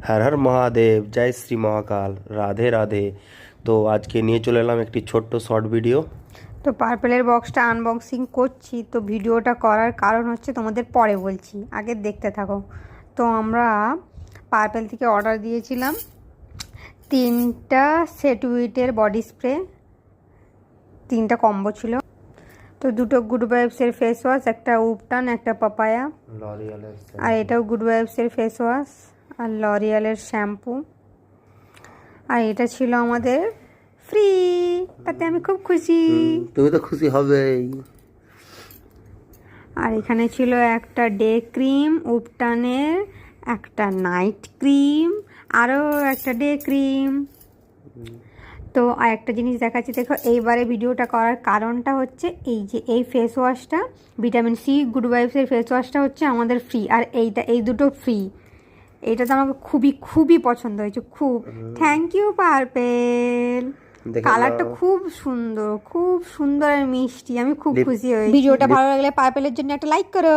হর হর মহাদেব, জয় শ্রী মহাকাল, রাধে রাধে। তো আজকে নিয়ে চলে এলাম একটি ছোট্ট শর্ট ভিডিও। তো পার্পেলের বক্সটা আনবক্সিং করছি, তো ভিডিওটা করার কারণ হচ্ছে তোমাদের পরে বলছি, আগে দেখতে থাকো। তো আমরা পার্পেল থেকে অর্ডার দিয়েছিলাম 3টা সেট উইটের বডি স্প্রে, 3টা কম্বো ছিল। তো 2টো গুড ভাইবসের ফেস ওয়াশ, একটা উপটান, একটা পাপায়া, আর এটাও গুড ভাইবসের ফেস ওয়াশ আর লরিয়ালের শ্যাম্পু। আর এটা ছিল আমাদের ফ্রি, তাতে আমি খুব খুশি। তুমি তো খুশি হবেই। আর এখানে ছিল একটা ডে ক্রিম উপটানের, একটা নাইট ক্রিম, আরও একটা ডে ক্রিম। তো আর একটা জিনিস দেখাচ্ছি, দেখো এইবারে ভিডিওটা করার কারণটা হচ্ছে এই যে এই ফেস ওয়াশটা, ভিটামিন সি গুড ভাইবসের ফেস ওয়াশটা হচ্ছে আমাদের ফ্রি, আর এই দুটো ফ্রি। এইটা তো আমাকে খুবই খুবই পছন্দ হয়েছে, খুব। Thank you purple. কালারটা খুব সুন্দর, খুব সুন্দর আর মিষ্টি, আমি খুব খুশি হয়েছি। ভিডিওটা ভালো লাগলে পার্পেলের জন্য একটা লাইক করো।